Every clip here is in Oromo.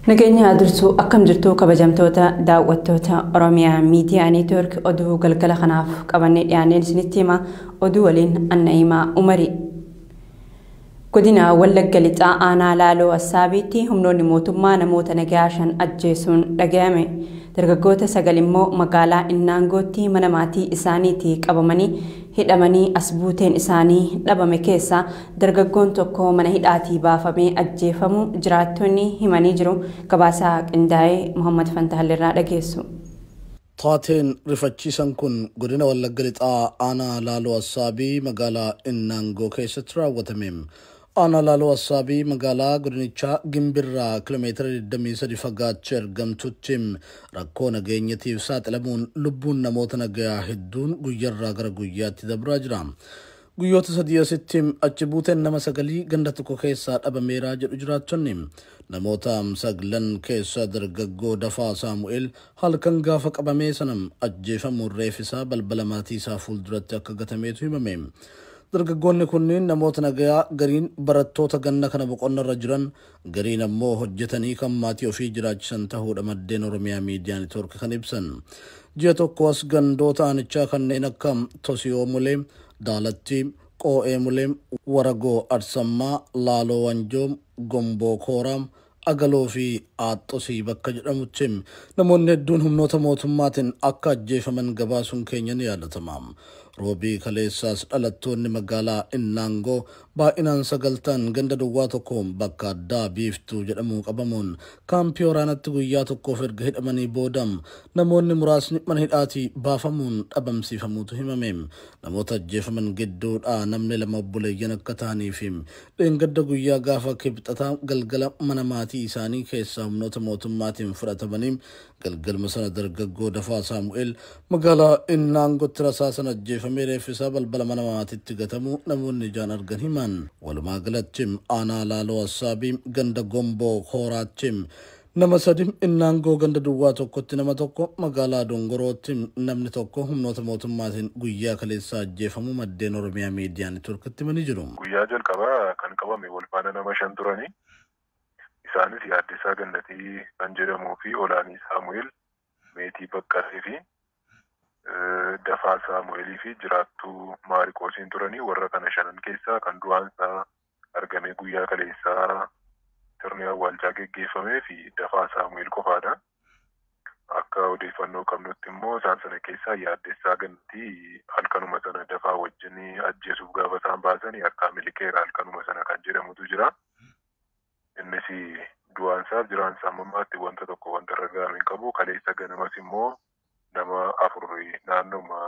Nageenya adursu akkam jirtu kabajamtoota daawwattoota Oromiyaa Miidiyaa Neetwork oduu galgala kanaaf qabannee dhiyaanneen isinitti hima oduu waliin Annaimaa Umari. Godina Wallagga Lixaa aanaa Laaloo Assaabiitti humnoonni mootummaa namoota nagaa 5 ajjeesuun dhaga'ame. Dargaggoota 9 immoo magaalaa Innaangootti mana maatii isaaniitii qabamanii hidhamanii asbuuteen isaanii dhabame keessa dargaggoon tokko mana hidhaatii baafamee ajjeefamu jiraattonni himanii jiru. Gabaasaa qindaa'ee Muhammad Fantaalirraa dhageessu. Taateen rifachiisan kun godina Wallagga Lixaa aanaa Laaloo Assaabii magaalaa Innaangoo keessatti raawwatame. Ana Laaloo Assaabii magaalaa godinichaa Gimbirraa kiiloomeetira 23 fagaachee argamtutti rakkoo nageenyatiif saaxilamuun lubbuun namoota nagaa hedduun guyyarraa gara guyyaatti dabraa jira. Guyyoota 3 asitti achi buuteen nama 9 ganda tokko keessaa dhabameeraa jedhu jiraattonni. Namoota 9 keessa dargaggoo Dafaa Saamu'eel halkan gaafa qabamee sanam ajjeefamuun reeffisaa balbala maatii isaa fuulduratti akka gatameetu himame. Dargaggoonni kunniin namoota nagaa gariin barattoota ganna kana boqonnarra jiran gariin ammoo hojjetanii kan maatii ofii jiraachisan ta'uudha maddeen Oromiyaa Miidiyaa Neetwork kan ibsan. Ji'a tokko as gandoota aanichaa kanneen akka Tosiyoo Mulee, Daalatti, Qoo'ee Mulee, Waragoo Arsammaa, Laaloo Wanjoo, Gomboo Kooraam, Agaloo fi Aaxxosii bakka jedhamutti namoonni hedduun humnoota mootummaatiin akka ajjeefaman gabaasuun keenya ni yaadatama. Roobii kaleessaas dhalattoonni magaalaa Innaangoo baay'inaan 9 ganda duwwaa tokko bakka addaa Biiftuu jedhamu qabamuun kaampii waraanatti guyyaa tokkoof erga hidhamanii boodam namoonni muraasni mana hidhaatii baafamuun dhabamsiifamuutu himame. Namoota ajjeefaman gidduudhaa namni 2 obboleeyyan akka ta'aniif dheengadda guyyaa gaafa kibxataa galgala mana maatii isaanii keessaa humnoota mootummaatiin fudhatamanii galgalma sana dargaggoo Dafaa Saamu'eel magaalaa Innaangootti rasaasan ajjeefamee reeffisaa balbala mana maatiitti gatamu namoonni ijaan argan himan. Walumaa galatti aanaa Laaloo Assaabii ganda Gomboo Kooraatti nama 3 Innaangoo ganda duwwaa tokkotti nama 1 magaalaa Dongorootti namni tokko humnoota mootummaatiin guyyaa kaleessaa ajjeefamu maddeen Oromiyaa Miidiyaa Neetworkitti himanii jiru. Guyyaa jalqabaa kan qabame walfaana nama 5 turanii. Isaanis Yaaddesaa Gannatii kan jedhamuu fi Olaanii Saamu'eel, Meetii Baqqalee fi Dafaa Saamu'eelii fi jiraattuu Maariqoosiin turanii. Warra kana 5 keessaa kan du'aansaa argame guyyaa kaleessaa sirni awwaalchaa geggeeffamee fi Dafaa Saamu'eel qofaadha. Akka odeeffannoo qabnutti immoo isaan sana keessaa Yaaddesaa Gannatii halkanuma sana Dafaa wajjin ajjeesuuf gaafa isaan baasanii akka milikeera halkanuma sana kan jedhamutu jira. Innis du'aansaaf jiraansaa mammaatti wanta tokko wanta ragaa hin qabu. Kaleessa ganamas immoo nama 4 naannoma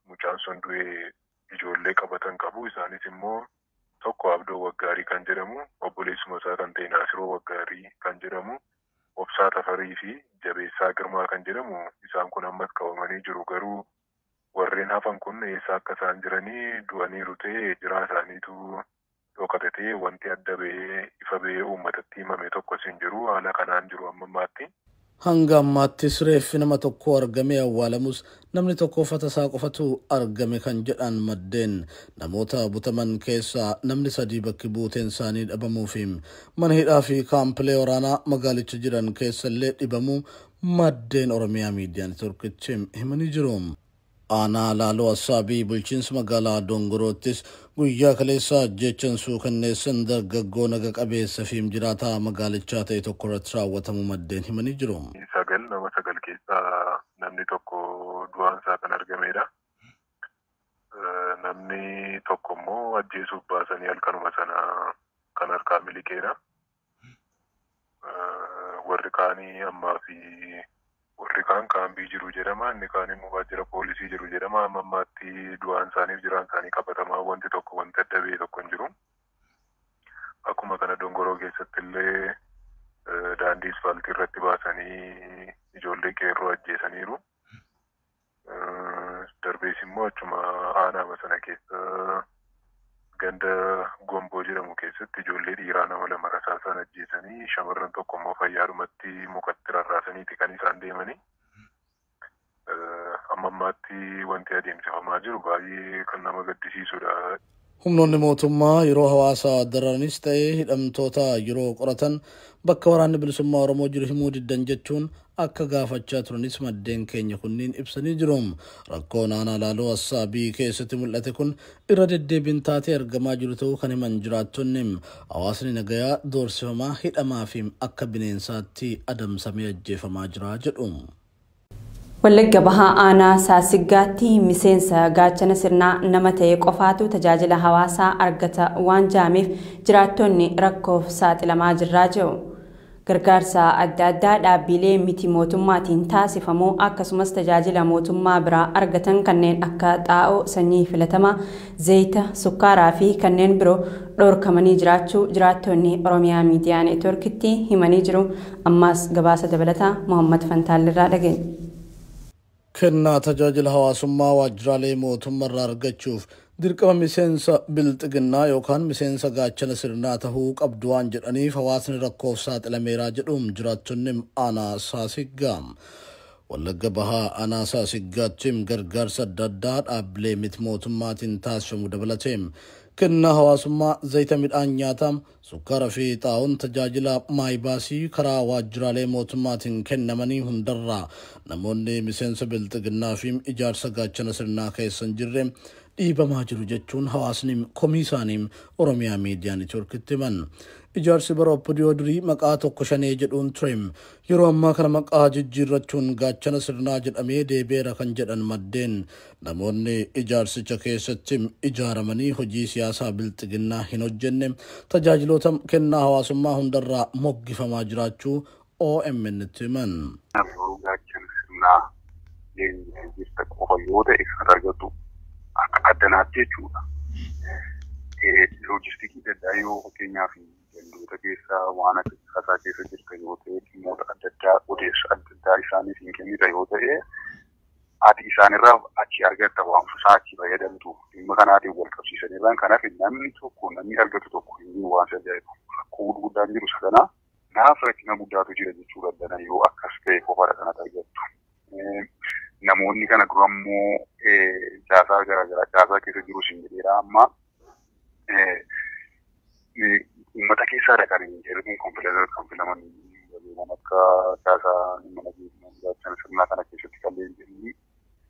mucaan sun du'ee ijoollee qabatan qabu. Isaanis immoo tokko Abdoo Waggaarii kan jedhamu, obboleessuma isaa kan ta'e Naasiroo Waggaarii kan jedhamu, Obsaa Tafarii fi Jabeessaa Girmaa kan jedhamu. Isaan kun ammas qabamanii jiru. Garuu warreen hafan kun eessa akka isaan jiranii du'aniiru ta'e jiraa isaaniitu dhokatatee wanti adda ba'ee ifa ba'ee uummatatti himame tokkos hin jiru. Haala kanaan jiru ammaatti. Hanga ammaattis reeffi nama tokko argamee awwaalamus namni tokko uffata isaa qofatu argame kan jedhan maddeen namoota butaman keessaa namni 3 bakki buuteen isaanii dhabamuu fi mana hidhaa fi kaampilee waraanaa magaalicha jiran keessallee dhibamuu maddeen Oromiyaa Miidiyaa Neetworkitti himanii jiru. Aanaa Laaloo Assaabii bulchiinsa magaalaa Dongoroottis guyyaa kaleessaa jechan suukanneessan dargaggoo naga qabeessa fi jiraataa magaalichaa ta'e tokko irratti raawwatamu maddeen himanii jiru. 9 nama 9 keessaa namni tokko du'aansaa kan argamedha. Namni tokko immoo ajjeesuuf baasanii halkanuma sana kan harkaa milikeera. Warri kaanii ammaa fi warri kaan kaambii jiru jedhama. Inni kaan immoo waajjira poolisii jiru jedhama. Ammaatti du'aan isaaniif jiraan isaanii qabatamaa wanti tokko wanti adda ba'e tokko hin jiru. Akkuma kana Dongoroo keessatti illee daandii asfaaltii irratti baasanii ijoollee qeerroo ajjeesaniiru. Darbees immoo achuma aanaa sana keessa ganda Gomboo jedhamu keessatti ijoollee dhiiraa nama 2 rasaasaan ajjeesanii shamarran tokko immoo fayyaadhumatti mukatti rarraasaniiti kan isaan deemanii. Ammaatti wanti adeemsifamaa jiru baay'ee kan nama gaddisiisudha. humnoonni mootummaa yeroo hawaasaa dararanis ta'ee hidhamtoota yeroo qoratan bakka waraanni bilisummaa Oromoo jiru himuu diddan jechuun akka gaafachaa turanis maddeen keenya kunniin ibsanii jiru. Rakkoon aanaa laaloo Assaabii keessatti mul'ate kun irra deddeebiin taatee argamaa jiru ta'uu kan himan jiraattonni hawaasni nagayaa doorsifamaa hidhamaa fi akka bineensaatti adamsamee ajjeefamaa jira jedhu. Wallagga Bahaa aanaa Saasiggaatti miseensa gaachana sirnaa nama ta'e qofaatu tajaajila hawaasaa argata waan jaameef jiraattonni rakkoof saaxilamaa jirraa jiru. Gargaarsa adda addaa dhaabbilee miti mootummaatiin taasifamu akkasumas tajaajila mootummaa biraa argatan kanneen akka xaa'oo sanyii filatamaa, zayita, sukkaaraa fi kanneen biroo dhorkamanii jiraachuu jiraattonni Oromiyaa Miidiyaa Neetwoorkitti himanii jiru. Ammaas gabaasa dabalataa Muhammad Fantaalirraa dhageenya. Kennaa tajaajila hawaasummaa waajjiraalee mootummaarraa argachuuf dirqama miseensa bilxiginnaa yookaan miseensa gaachana sirnaa tahuu qabdu waan jedhaniif hawaasni rakkoof saaxilameeraa jedhuun jiraattonni aanaa Saasiggaa. Wallagga Bahaa aanaa Saasiggaatti gargaarsa adda addaa dhaabbilee miti mootummaatiin taasifamu dabalatee kennaa hawaasummaa zayita midhaan nyaataa sukkaara fi xaa'oon tajaajila maayibaasii karaa waajjiraalee mootummaatiin kennamanii hundarraa namoonni miseensa bilxiginnaa fi ijaarsa gaachana sirnaa keessan jirre dhiibamaa jiru jechuun hawaasni komii isaanii Oromiyaa Miidiyaa Neetwoorkitti himan. Ijaarsi bara Oppidiyoo durii maqaa tokko shanee jedhuun ture yeroo ammaa kana maqaa jijjiirrachuun gaachana sirnaa jedhamee deebi'eera kan jedhan maddeen namoonni ijaarsicha keessatti ijaaramanii hojii siyaasaa bilxiginnaa hin hojjenne tajaajiloota kennaa hawaasummaa hundarraa moggifamaa jiraachuu OMN itti himan. Gaachana sirnaa jirta qofa yoo ta'e kan argatu akka addanaatti jechuudha. Loojistikii daddaa yoo fakkeenyaaf gandoota keessa waan akka kaasaa keessa jirta yoo ta'e dhimmoota adda addaa odeessa adda addaa isaaniif hin kennita yoo ta'e ati isaanirraa achi argatta waamsisaa achi fayyadamtu dhimma kanaatiin wal qabsiisanirraan kanaaf namni tokko namni argatu tokko hin waan ajaa'ibu rakkoo guddaan jiru sana naaf rakkina guddaatu jira jechuu dandana yoo akkas ta'e qofaadha kanatti argattu. Namoonni kana dura immoo caasaa garaagaraa caasaa keessa jiru siin jedheera amma uummata keessaa kan hin jedhamu kan filaman akka caasaa mana gaachana sirnaa kana keessatti kan leenjanii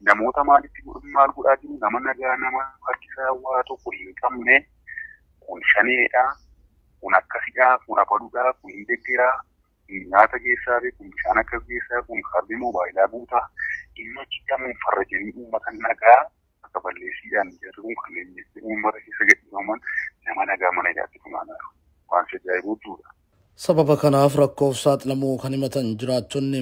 namoota maalitti maal godhaa jiru nama nagaa nama harkisaa waa tokko hin qabne kun shaneedha kun akkasidha kun afaduudha kun hin deeggaraa nyaata keessaa fi kun bishaan akkas keessaa kun kaardii moobaayilaa guutaa dhimma jedhamuun farrajanii uummata nagaa akka balleessiidhaan jedhamuun kan leenjii uummata keessa gadhiifaman nama nagaa mana ijaatti funaanaa waan ajaa'ibuudha. Sababa kanaaf rakkoof saaxilamuu kan himatan jiraattonni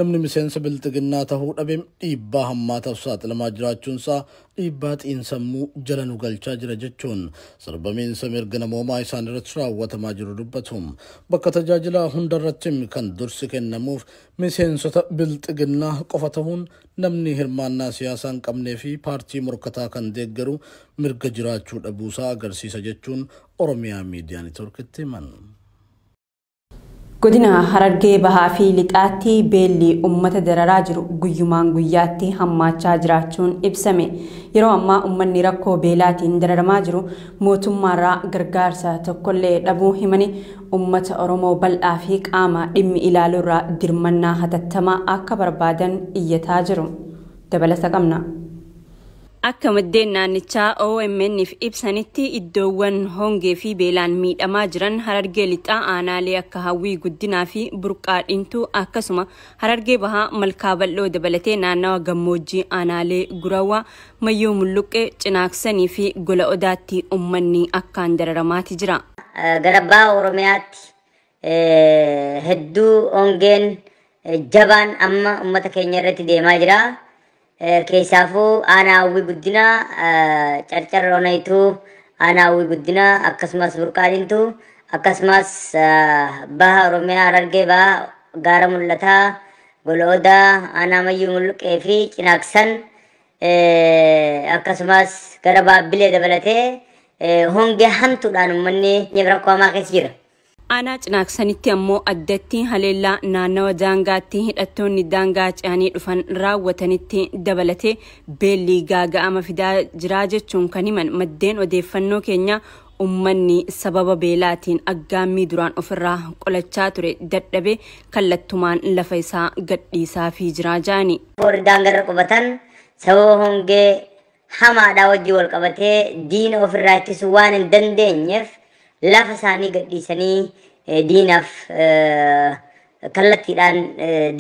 namni miseensa bilxiginnaa tahuu dhabe dhiibbaa hammaataaf saaxilamaa jiraachuunsaa dhiibbaa xiinsammuu jala nu galchaa jira jechuun sarbamiinsa mirga namoomaa isaan irratti raawwatamaa jiru dubbatu. Bakka tajaajilaa hundarratti kan dursi kennamuuf miseensota bilxiginnaa qofa tahuun namni hirmaannaa siyaasaa hin qabnee fi paartii morkataa kan deeggaru mirga jiraachuu dhabuusaa agarsiisa jechuun Oromiyaa Miidiyaa Neetwoorkitti himan. Godina Harargee Bahaa fi Lixaatti beelli uummata dararaa jiru guyyumaan guyyaatti hammaachaa jiraachuun ibsame. Yeroo ammaa uummanni rakkoo beelaatiin dararamaa jiru mootummaarraa gargaarsa tokkollee dhabuu himanii uummata Oromoo bal'aa fi qaama dhimmi ilaaluurraa dirmannaa hatattamaa akka barbaadan iyyataa jiru. Dabalata qabna. Akka maddeen naannichaa OMN'if ibsanitti iddoowwan hongee fi beelaan miidhamaa jiran Harargee Lixaa aanaalee akka Hawwii Guddinaa fi Burqaa Dhintuu akkasuma Harargee Bahaa Malkaa Bal'oo dabalatee naannawa gammoojjii aanaalee Gurawaa Mayyoo Mulluqqee Cinaaksanii fi Gola Odaatti uummanni akkaan dararamaati jira. Garabbaa Oromiyaatti hedduu hongeen jabaan amma uummata keenya irratti deemaa jira. Keessaafuu aanaa Hawwii Guddinaa carcarroonaytuu aanaa Hawwii Guddinaa akkasumas Burqaa Dhintuu akkasumas Baha Oromiyaa Harargee Bahaa Gaara Mul'ataa Gola Odaa aanaa Mayyuu Mulluqqee fi Cinaaksan akkasumas gara Baabbilee dabalatee hongee hamtuudhaan uummanni rakkoo hamaa keessa jira. Aanaa cinaaksanitti ammoo addatti haleellaa naannawa daangaatti hidhattoonni daangaa ce'anii dhufan raawwatanitti dabalatee beellii gaaga'ama fidaa jiraa jechuun kan himan maddeen odeeffannoo keenya ummanni sababa beelaatiin aggaammii duraan ofirraa qolachaa ture dadhabe kallattumaan lafa isaa gadhiisaa fi jiraa jaani. Warri daangarra qubatan sababa hongee hamaadhaa wajji wal qabatee diina ofirraa ittisuu waan hin dandeenyeef lafa isaanii gadhiisanii diinaaf kallattiidhaan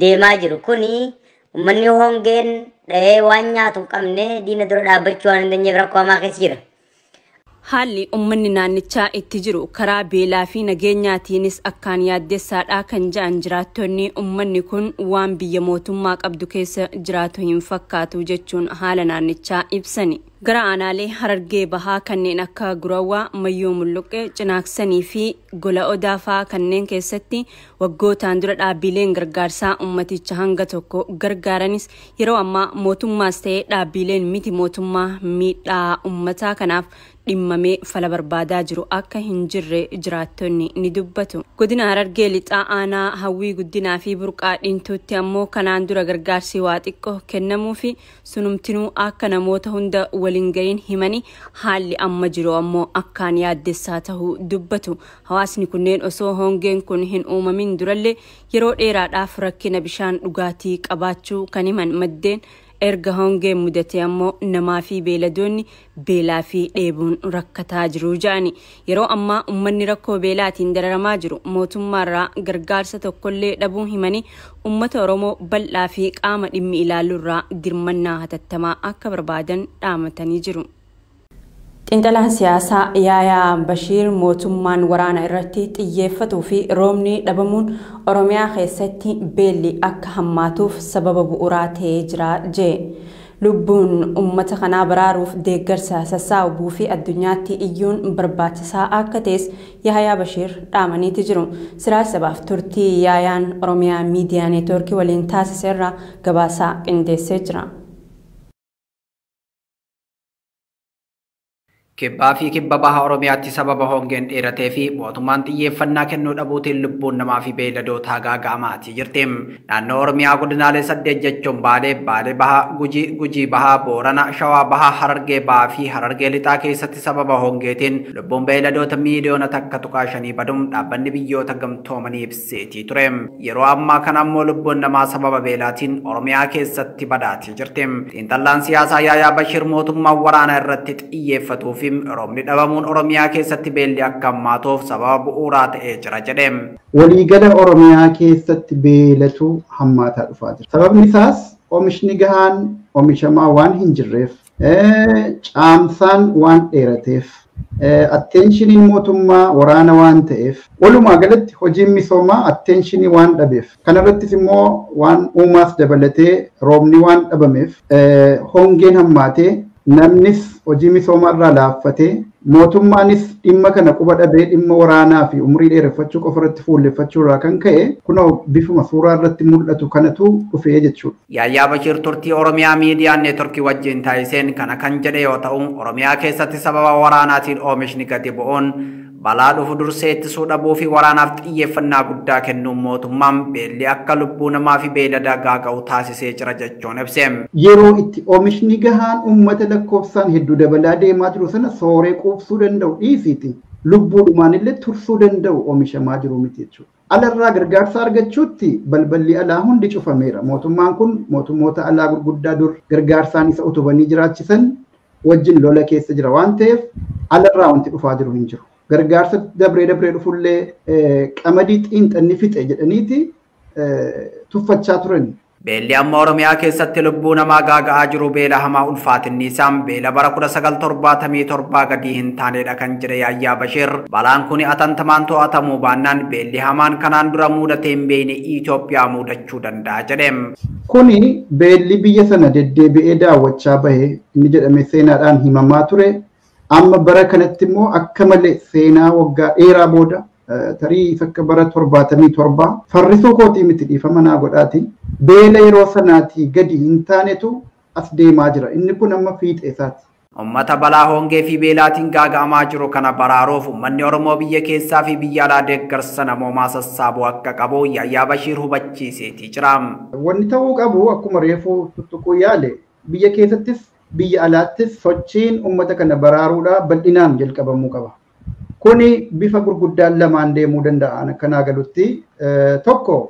deemaa jiru. Kuni uummanni hongeen dhahee waan nyaatu hin qabne diina dura dhaabbachuu waan hin dandeenyeef rakkoo hamaa keessa jira. Haalli uummanni naannichaa itti jiru karaa beelaa fi nageenyaatiinis akkaan yaaddessaadhaa kan ja'an jiraattonni uummanni kun waan biyya mootummaa qabdu keessa jiraatu hin fakkaatu jechuun haala naannichaa ibsani. Gara aanaalee Harargee Bahaa kanneen akka Gurawaa, Mayyoo Mulluqee, Cinaaksanii fi Gola Odaa fa'aa kanneen keessatti waggootaan dura dhaabbileen gargaarsaa ummaticha hanga tokko gargaaranis yeroo ammaa mootummaas ta'ee dhaabbileen miti mootummaa miidhaa ummataa kanaaf dhimmamee fala barbaadaa jiru akka hin jirre jiraattonni ni dubbatu. Godina Harargee Lixaa aanaa Hawwii Guddinaa fi Burqaa Dhiintuutti ammoo kanaan dura gargaarsi waa xiqqoo kennamuu fi sunumtinuu akka namoota hunda waliin gahin himanii haalli amma jiru ammoo akkaan yaaddessaa tahuu dubbatu. Hawaasni kunneen osoo hongeen kun hin uumamin durallee yeroo dheeraadhaaf rakkina bishaan dhugaatii qabaachuu kan himan maddeen erga hongeen mudate ammoo namaa fi beeladoonni beelaa fi dheebuun rakkataa jiru jaani. Yeroo ammaa uummanni rakkoo beelaatiin dararamaa jiru mootummaarraa gargaarsa tokkollee dhabuun himanii uummata Oromoo bal'aa fi qaama dhimmi ilaaluurraa dirmannaa hatattamaa akka barbaadan dhaamatanii jiru. Xiinxalaan siyaasaa Yaayaa Bashiir mootummaan waraana irratti xiyyeeffatuu fi roobni dhabamuun Oromiyaa keessatti beelli akka hammaatuuf sababa bu'uuraa ta'ee jira jee. Lubbuun uummata kanaa baraaruuf deeggarsa sassaabuu fi addunyaatti iyyuun barbaachisaa akka ta'es Yaayaa Bashiir dhaamaniiti jiru. Siraaj sabaaf turtii Yaayaan Oromiyaa Miidiyaa Neetwoorkii waliin taasiseerraa gabaasaa qindeessee jira. Kibbaa fi kibba baha Oromiyaatti sababa hongeen dheeratee fi mootummaan xiyyeeffannaa kennuu dhabuutiin lubbuun namaa fi beeyladootaa gaaga'amaati jirti. Naannoo Oromiyaa godinaalee 8 jechuun Baalee Bahaa, Gujii Bahaa, Boorana, Shawaa Bahaa, Harargee Bahaa fi Harargee Lixaa keessatti sababa hongeetiin lubbuun beeyladoota miiliyoona takka tuqaa 5 baduun dhaabbanni biyyoota gamtoomanii ibseetii ture. Yeroo ammaa kana ammoo lubbuun namaa sababa beelaatiin Oromiyaa keessatti badaatii jirti. Xiinxalaan siyaasaa Yaayaa Bashiir mootummaan waraana irratti xiyyeeffatuuf roobni dhabamuun Oromiyaa keessatti beelli akka hammaatuuf sababa bu'uuraa ta'ee jira jedhe. Waliigala Oromiyaa keessatti beelatu hammaataa dhufaa jira. Sababni isaas oomishni gahaan oomishamaa waan hin jirreef, caamsaan waan dheerateef, attenshiniin mootummaa waraana waan ta'eef, walumaa galatti hojiin misoomaa attenshinii waan dhabeef, kanarrattis immoo waan uumaas dabalatee roobni waan dhabameef hongeen hammaatee namnis hojii misoomarraa laaffatee mootummaanis dhimma kana quba dhabee dhimma waraanaa fi umrii dheereffachuu qofa irratti fuulleffachuurraa kan ka'e kunoo bifuma suuraa irratti mul'atu kanatu dhufee jechuudha. Yaayaa Bashiir turtii Oromiyaa Miidiyaa Neetwoorkii wajjin taasiseen kana kan jedhe yoo ta'u Oromiyaa keessatti sababa waraanaatiin oomishni gadi bu'uun balaa dhufu dursee ittisuu dhabuu fi waraanaaf xiyyeeffannaa guddaa kennuun mootummaan beelli akka lubbuu namaa fi beeylada gaaga'u taasisee jira jechuun ibse. Yeroo itti oomishni gahaan uummata lakkoofsaan hedduu dabalaa deemaa jiru sana sooree quubsuu danda'u dhiisiiti lubbuudhumaan illee tursuu danda'u oomishamaa jiru miti jechuudha. Alarraa gargaarsa argachuutti balballi alaa hundi cufameera. Mootummaan kun mootummoota alaa gurguddaa dur gargaarsaan isa utubanii jiraachisan wajjin lola keessa jira waan ta'eef alarraa wanti dhufaa jiru hin jiru. Gargaarsa dabree dhufullee qamadii xiinxanni fixe jedhaniiti tuffachaa turan. Beelli amma Oromiyaa keessatti lubbuu namaa gaaga'aa jiru beela hamaa ulfaatinni isaan beela bara 1977 gadi hin taanedha kan jedhe Yaayaa Bashiir. Balaan kun atantamaan to'atamuu baannaan beelli hamaan kanaan dura mudatee hin beekne Itoophiyaa mudachuu danda'a jedhe. Kuni beelli biyya sana deddeebi'ee daawwachaa bahe inni jedhame seenaadhaan himamaa ture. Amma bara kanatti immoo akka malee seenaa waggaa dheeraa booda tarii akka bara 77 farrisuu kootii miti dhiifama naa godhaati. Beela yeroo sanaatii gadi hin taanetu as deemaa jira. Inni kun amma fiixee isaati. ummata balaa hongee fi beelaatiin gaaga'amaa jiru kana baraaruuf uummanni Oromoo biyya keessaa fi biyya alaa deeggarsa namoomaa sassaabuu akka qabu Yahyaa Bashiir hubachiiseetii jira. Wanni ta'uu qabu akkuma reefuu tuttuquu yaale biyya keessattis biyya alaattis sochiin uummata kana baraaruudhaaf bal'inaan jalqabamuu qaba. Kuni bifa gurguddaan lamaan deemuu danda'a akkanaa galutti tokko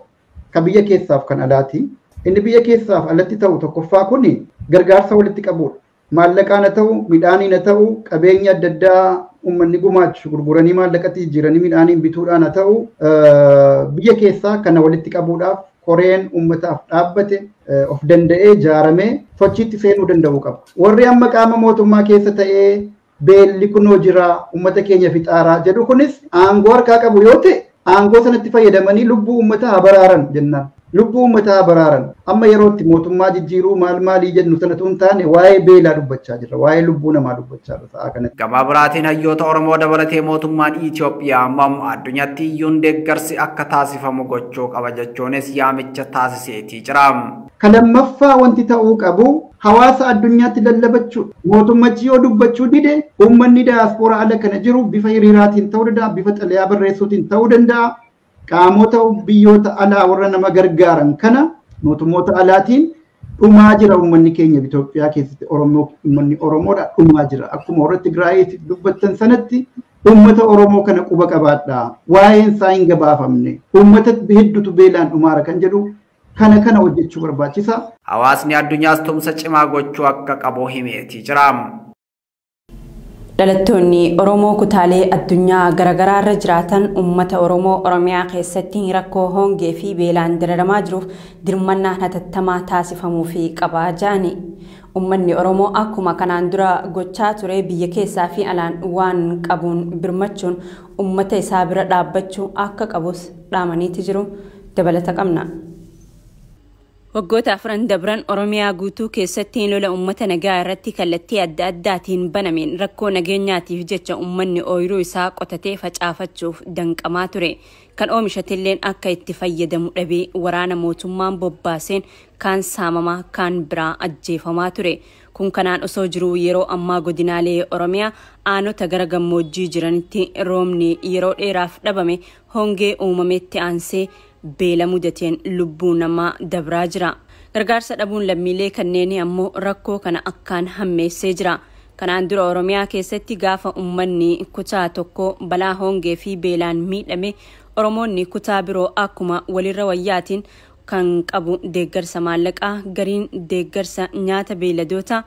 ka biyya keessaaf kan alaati. Inni biyya keessaaf alatti ta'u tokkoffaa kuni gargaarsa walitti qabuudha. Maallaqaan haa ta'u, midhaaniin haa ta'u, qabeenya adda addaa uummanni gumaachu gurguranii maallaqatti jijjiiranii midhaaniin bituudhaan haa ta'u biyya keessaa kana walitti qabuudhaaf koreen uummataaf dhaabbate of danda'ee ijaaramee sochiitti seenuu danda'uu qaba. Warri amma qaama mootummaa keessa ta'ee beelli kunoo jira uummata keenya fixaaraa jedhu kunis aangoo harkaa qabu yoo ta'e aangoo sanatti fayyadamanii lubbuu uummataa baraaran jennaan. Lubbuu uummataa baraaran amma yerootti mootummaa jijjiiruu maalii jennu sanatu hin taane waa'ee beelaa dubbachaa jirra, waa'ee lubbuu namaa dubbachaa jirra sa'a kanatti. Gama biraatiin hayyoota Oromoo dabalatee mootummaan Itoophiyaa amma addunyatti iyyuun deeggarsi akka taasifamu gochuu qaba jechuunis yaamicha taasiseetii jira. Lammaffaa wanti ta'uu qabu hawaasa addunyaatti lallabachuu mootummachi yoo dubbachuu dide uummanni daaspooraa ala kana jiru bifa hiriiraatiin ta'uu danda'a, bifa xalayaa barreessuutiin ta'uu danda'a. Qaamota biyyoota alaa warra nama gargaaran kana mootummoota alaatiin dhumaa jira uummanni keenya Itoophiyaa keessatti uummanni Oromoodha dhumaa jira. Akkuma warra Tigraayitti dubbattan sanatti uummata Oromoo kana quba qabaadha. Waa'een isaa hin gabaafamne. Uummata hedduutu beelaan dhumaara kan jedhu kana hojjechuu barbaachisa. Hawaasni addunyaas tumsa cimaa gochuu akka qabu himeetii jira. Dhalattoonni Oromoo kutaalee addunyaa garaagaraa irra jiraatan uummata Oromoo Oromiyaa keessatti rakkoo hongee fi beelaan dararamaa jiruuf dirmannaan hatattamaa taasifamuu fi qabaa jaani. Uummanni Oromoo akkuma kanaan dura gochaa ture biyya keessaa fi alaan waan qabuun birmachuun uummata isaa bira dhaabbachuu akka qabus dhaamaniiti jiru. Dabalata qabna. Waggoota afran dabran Oromiyaa guutuu keessatti lola uummata nagaa irratti kallattii adda addaatiin banameen rakkoo nageenyaatiif jecha uummanni ooyiruu isaa qotatee facaafachuuf danqamaa ture. Kan oomishatilleen akka itti fayyadamu dhabee waraana mootummaan bobbaaseen kaan saamamaa kaan biraa ajjeefamaa ture. Kun kanaan osoo jiruu yeroo ammaa godinaalee Oromiyaa aanota gara gammoojjii jiranitti roobni yeroo dheeraaf dhabame hongee uumametti aansee beela mudateen lubbuu namaa dabraa jira. Gargaarsa dhabuun lammiilee kanneen ammoo rakkoo kana akkaan hammeessee jira. Kanaan dura Oromiyaa keessatti gaafa uummanni kutaa tokko balaa hongee fi beelaan miidhame Oromoonni kutaa biroo akkuma walirra wayyaatiin kan qabu deeggarsa maallaqaa, gariin deeggarsa nyaata beeladoota,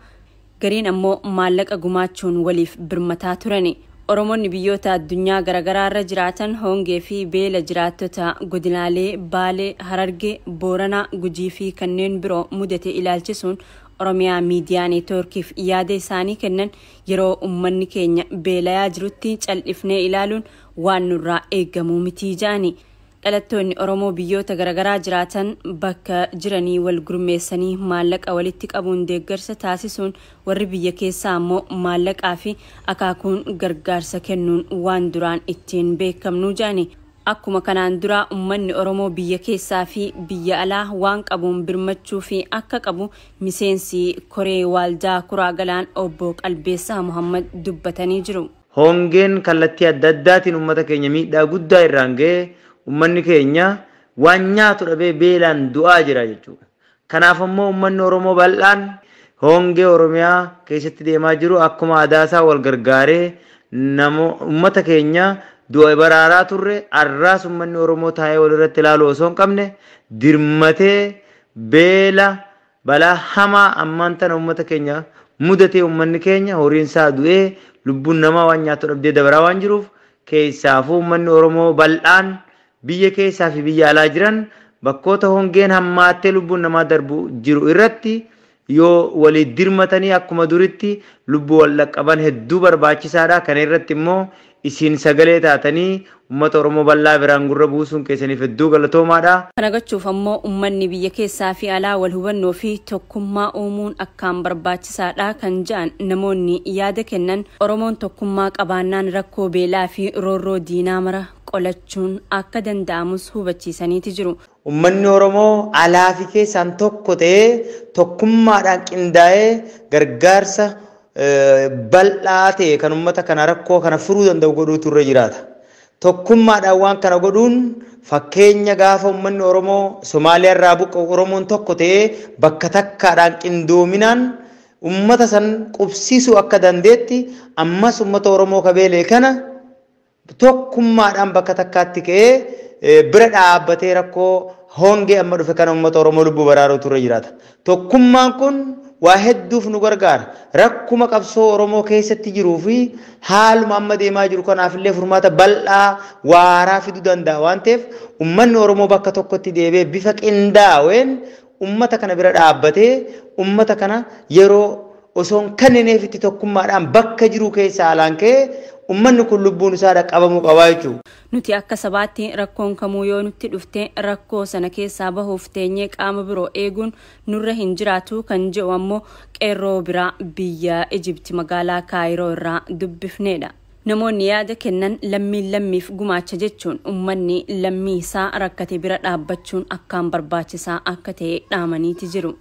gariin ammoo maallaqa gumaachuun waliif birmataa turani. Oromoonni biyyoota addunyaa garaagaraa irra jiraatan hongee fi beela jiraattota godinaalee Baalee, Harargee, Booranaa, Gujii fi kanneen biroo mudate ilaalchisuun Oromiyaa miidiyaa neetwoorkiif yaada isaanii kennan yeroo uummanni keenya beelayaa jirutti cal'ifnee ilaaluun waan nurraa eegamuu miti jaani. Dhalattoonni Oromoo biyyoota garaagaraa jiraatan bakka jiranii wal gurmeessanii maallaqa walitti qabuun deeggarsa taasisuun warri biyya keessaa ammoo maallaqaa fi akaakuun gargaarsa kennuun waan duraan ittiin beekamnu jaani. Akkuma kanaan dura uummanni Oromoo biyya keessaa fi biyya alaa waan qabuun birmachuu fi akka qabu miseensi koree waaldaa kuraa galaan obbo Qalbeessaa Muhammad dubbatanii jiru. Hongeen kallattii adda addaatiin uummata keenya miidhaa guddaa irraan ga'ee ummanni keenya waan nyaatu dhabee beelaan du'aa jira jechuudha. Kanaaf ammoo ummanni Oromoo bal'aan hongee Oromiyaa keessatti deemaa jiru akkuma aadaasaa wal gargaaree ummata keenya du'a baraaraa turre arraas ummanni Oromoo taa'ee wal irratti ilaaluu osoo hin qabne dirmatee beela balaa hamaa ammaan tana ummata keenya mudatee ummanni keenya horiin isaa du'ee lubbuun namaa waan nyaatu dhabdee dabaraa waan jiruuf keessaafuu ummanni Oromoo bal'aan biyya keessaa fi biyya alaa jiran bakkoota hongeen hammaattee lubbuun namaa darbu jiru irratti yoo walii dirmatanii akkuma duritti lubbuu wal dhaqqaban hedduu barbaachisaadha. Kana irratti immoo isin sagalee taatanii ummata Oromoo bal'aa biraan gurra buusuun keessaniif hedduu galatoomaadha. Kana gochuuf ammoo uummanni biyya keessaa fi alaa wal hubannoo fi tokkummaa uumuun akkaan barbaachisaadha kan jedhan namoonni yaada kennan. Oromoon tokkummaa qabaannaan rakkoo beelaa fi roorroo diinaa mara qolachuun akka danda'amus hubachiisaniiti jiru. Uummanni Oromoo alaa fi keessaan tokko ta'ee tokkummaadhaan qindaa'ee gargaarsa bal'aa ta'e kan uummata kana rakkoo kana furuu danda'u godhuutu irra jiraata. Tokkummaadhaan waan kana godhuun fakkeenya gaafa uummanni Oromoo Somaaliyaa irraa buqqa'u Oromoon tokko ta'ee bakka takkaadhaan qindoominaan uummata san qubsiisuu akka dandeetti ammas uummata Oromoo kabeelee kana tokkummaadhaan bakka takkaatti ka'ee bira dhaabbatee rakkoo hongee amma dhufe kana uummata Oromoo lubbuu baraaruutu irra jiraata. Tokkummaan kun waa hedduuf nu gargaara. Rakkuma qabsoo Oromoo keessatti jiruu fi haaluma amma deemaa jiru kanaafillee furmaata bal'aa waaraa fiduu danda'a waan ta'eef uummanni Oromoo bakka tokkotti deebi'ee bifa qindaa'een uummata kana bira dhaabbatee uummata kana yeroo osoo hin kennineefitti tokkummaadhaan bakka jiru keessaa alaan ka'ee ummanni kun lubbuun isaa dhaqqabamuu qabaa jechuudha. Nuti akka sabaatti rakkoon kamuu yoo nutti dhufte rakkoo sana keessaa bahuuf teenyee qaama biroo eeguun nurra hin jiraatu kan jedhu ammoo qeerroo biraa biyya Ijibti magaalaa Kaayiroo irraa dubbifneedha. Namoonni yaada kennan lammiif gumaacha jechuun ummanni lammii isaa rakkate bira dhaabbachuun akkaan barbaachisaa akka ta'e dhaamaniiti jiru.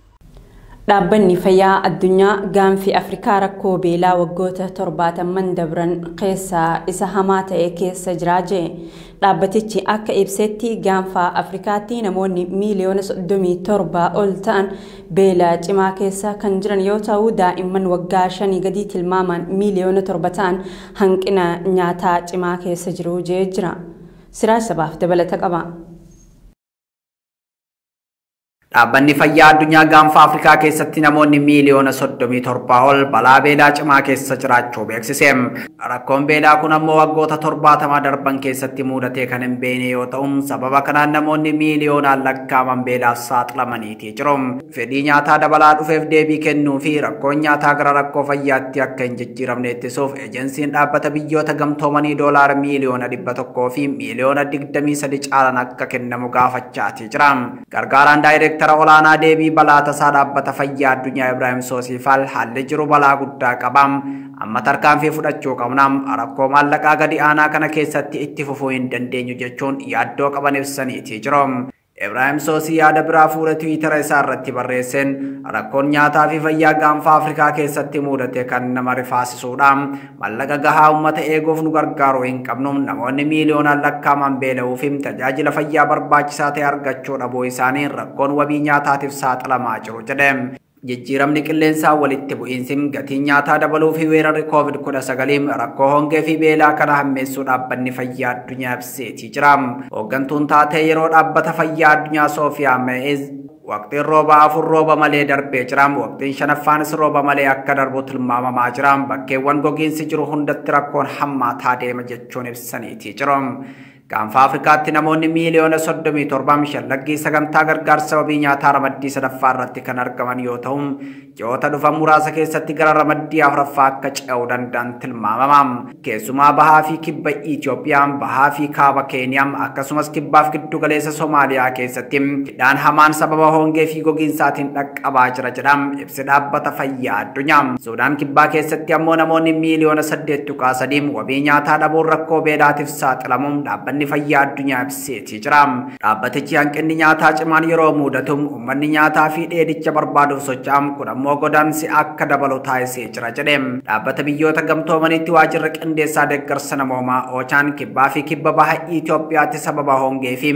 Dhaabbanni fayyaa addunyaa gaanfi Afrikaa rakkoo beelaa waggoota 70 dabran keessaa isa hamaa ta'e keessa jira jedhe. Dhaabbatichi akka ibsetti gaanfa Afrikaatti namoonni miiliyoona 37 ol ta'an beela cimaa keessa kan jiran yoo ta'u daa'imman waggaa 5 gadi tilmaamaan miiliyoona 7 ta'an hanqina nyaataa cimaa keessa jiru jedhee jira. Siraaj sabaaf dabalata qaba. Dhaabbanni fayyaa addunyaa gaanfa Afrikaa keessatti namoonni miiliyoona 37 ol balaa beelaa cimaa keessa jiraachuu beeksise. Rakkoon beelaa kun ammoo waggoota 70 darban keessatti mudatee kan hin beekne yoo ta'u sababa kanaan namoonni miiliyoonaan lakkaa'aman beelaaf saaxilamaniiti jiru. Fedhii nyaataa dabalaa dhufeef deebii kennuu fi rakkoon nyaataa gara rakkoo fayyaatti akka hin jijjiiramne ittisuuf ejensiin dhaabbata biyyoota gamtoomanii doolaara miiliyoona 100 fi miiliyoona 23 caalan akka kennamu gaafachaati jira. Gargaaraan daayireektar olaanaa deebii balaa tasaa dhaabbata fayyaa addunyaa Ibrahim Soosifaal haalli jiru balaa guddaa qabam amma tarkaanfii fudhachuu qabnam rakkoo maallaqaa gadi aanaa kana keessatti itti fufuu hin dandeenyu jechuun yaaddoo qaban ibsaniiti jiru. Ibrahim Soosi yaada biraa fuula Tiwiitara isaa irratti barreesseen rakkoon nyaataa fi fayyaa gaanfa Afrikaa keessatti mudate kan nama rifaasisuudha. Maallaqa gahaa uummata eeguuf nu gargaaru hin qabnu namoonni miiliyoonaan lakkaa'aman beela'uu fi tajaajila fayyaa barbaachisaa ta'e argachuu dhabuu isaanii rakkoon wabii nyaataatiif saaxilamaa jiru jedhe. Jijjiiramni qilleensaa walitti bu'iinsi gatii nyaataa dabaluu fi weerarri COVID-19 rakkoo hongee fi beelaa kana hammeessuu dhaabbanni fayyaa addunyaa ibseetii jira. Hooggantuun taatee yeroo dhaabbata fayyaa addunyaa Soofiyaa Me'ez waqtiin rooba 4 rooba malee darbee jira. Waqtiin 5ffaanis rooba malee akka darbu tilmaamamaa jira. Bakkeewwan gogiinsi jiru hundatti rakkoon hammaataa deema jechuun ibsaniitii jiru. Gaanfa Afrikaatti namoonni miiliyoona 37 shallaggii sagantaa gargaarsa wabii nyaataa ramaddii 3ffaa irratti kan argaman yoo ta'u ji'oota dhufan muraasa keessatti gara ramaddii 4ffaa akka ce'uu danda'an tilmaamama. Keessumaa bahaa fi kibba Itoophiyaa, bahaa fi kaaba Keeniyaa akkasumas kibbaaf giddu galeessa Somaaliyaa keessatti hidhaan hamaan sababa hongee fi gogiinsaatiin dhaqqabaa jira jedham ibsi dhaabbata fayyaa addunyaa. Suudaan kibbaa keessatti ammoo namoonni miiliyoona 8.3 wabii nyaataa dhabuun rakkoo beelaatiif saaxilamuun dhaabbanni fayyaa addunyaa ibseetii jira. Dhaabbatichi hanqinni nyaataa cimaan yeroo mudatu uummanni nyaataa fi dheedicha barbaaduuf socho'am kun ammoo godaansi akka dabalu taasisee jira jedhe. Dhaabbata biyyoota gamtoomaniitti waajjirri qindeessaa deeggarsa namoomaa Ochaan kibbaa fi kibba baha Itoophiyaatti sababa hongee fi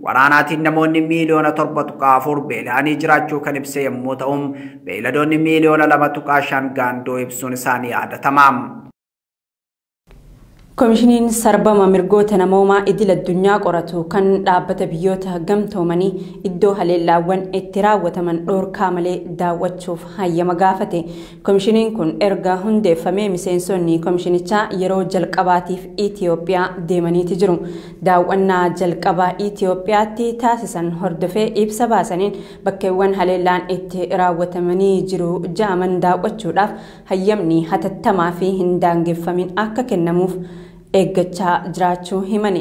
waraanaatiin namoonni miiliyoona 7.4 beela'anii jiraachuu kan ibse yommuu ta'u beeyladoonni miiliyoona 2.5 gaandoo ibsuun isaanii yaadatama. Komishiniin sarbama mirgoota namoomaa idil addunyaa qoratu kan dhaabbata biyyoota gamtoomanii iddoo haleellaawwan itti raawwataman dhoorkaa malee daawwachuuf hayyama gaafate. Komishiniin kun erga hundeeffamee miseensonni komishinichaa yeroo jalqabaatiif Itoophiyaa deemaniiti jiru. Daawwannaa jalqabaa Itoophiyaatti taasisan hordofee ibsa baasaniin bakkeewwan haleellaan itti raawwatamanii jiru ja'aman daawwachuudhaaf hayyamni hatattamaa fi hin daangeffamin akka kennamuuf eeggachaa jiraachuu himani.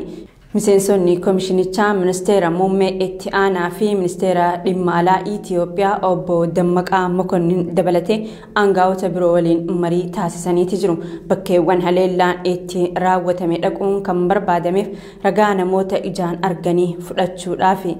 Miseensonni komishinichaa ministeera muummee itti aanaa fi ministeera dhimma alaa Itoophiyaa obbo Dammaqaa Mokonnin dabalatee aangaa'ota biroo waliin marii taasisaniiti jiru. Bakkeewwan haleellaan itti raawwatame dhaquun kan barbaadameef ragaa namoota ijaan arganii fudhachuudhaafi.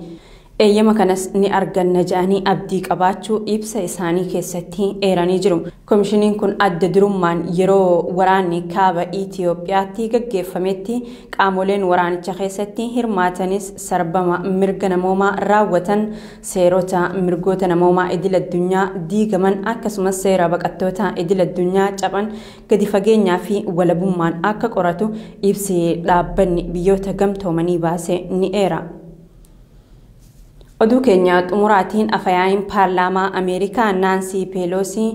eeyyama kanas ni arganna jedhanii abdii qabaachuu ibsa isaanii keessatti eeranii jiru. Komishiniin kun adda durummaan yeroo waraanni kaaba Itiyoophiyaatti gaggeeffametti qaamoleen waraanicha keessatti hirmaatanis sarbama mirga namoomaa raawwatan, seerota mirgoota namoomaa idil addunyaa diigaman akkasumas seera baqattoota idil addunyaa caban gadi fageenyaa fi walabummaan akka qoratu ibsi dhaabbanni biyyoota gamtoomanii baase ni eera. Oduu keenya xumuraatiin afayaayin paarlaamaa Ameerikaa Naansi Peeloosi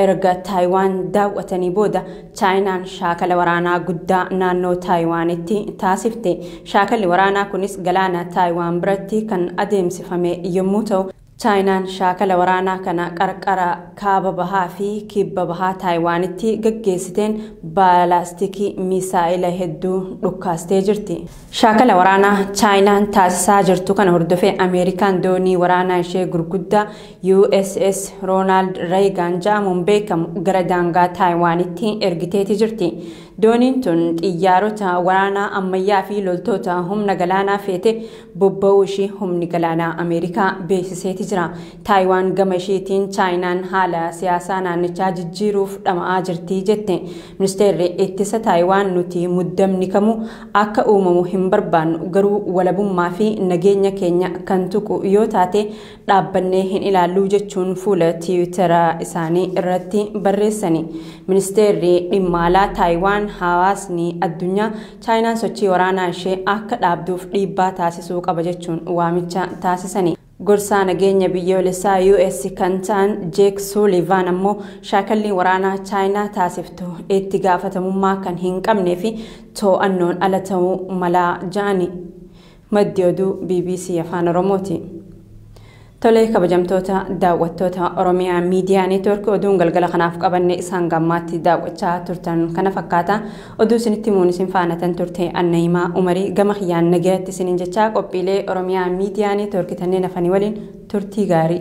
erga Taayiwaan daawwatanii booda Chaayinaan shaakala waraanaa guddaa naannoo Taayiwaanitti taasifte. Shaakalli waraanaa kunis galaana Taayiwaan biratti kan adeemsifame yommuu ta'u, Chaayinaan shaakala waraanaa kana qarqara kaaba bahaa fi kibba bahaa Taayiwaanitti gaggeessiteen baalaastikii misaa'ila hedduu dhukkaastee jirti. Shaakala waraanaa Chaayinaan taasisaa jirtu kana hordofee Ameerikaan doonii waraanaa ishee gurguddaa USS Ronald Reagan jedhamuun beekamu gara daangaa Taayiwaanitti ergiteeti jirti. Dooniin tun xiyyaarota waraanaa ammayyaa fi loltoota humna galaanaa feete bobba'uu ishee humni galaanaa Ameerikaa beeksiseeti jira. Taayiwaan gama isheetiin Chaayinaan haala siyaasaa naannichaa jijjiiruuf dhama'aa jirti jette. Ministeerri ittisa Taayiwaan nuti muddamni kamuu akka uumamu hin barbaannu, garuu walabummaa fi nageenya keenya kan tuqu yoo taate dhaabbannee hin ilaallu jechuun fuula tiwiitaraa isaanii irratti barreessani. Ministeerri dhimma alaa Taayiwaan hawaasni addunyaa Chaayinaan sochii waraanaa ishee akka dhaabduuf dhiibbaa taasisuu qaba jechuun waamicha taasisani. Gorsaa nageenya biyyoolessaa US kan ta'an Jake Sullivan ammoo shaakalli waraanaa Chaayinaa taasiftu itti gaafatamummaa kan hin qabnee fi to'annoon ala ta'uu malaa jedhani. Maddi oduu BBC Afaan Oromooti. Tole kabajamtoota daawwattoota Oromiyaa Miidiyaa Neetwoork oduun galgala kanaaf qabanne isaan gammaatti daawwachaa turtan kana fakkaata. Oduu isinitti himuun isin faanatan turte Annayimaa Umarii gama kiyyaan nagaatti isinin jechaa qophiilee Oromiyaa Miidiyaa Neetwoork tanneen hafanii waliin turtii gaarii.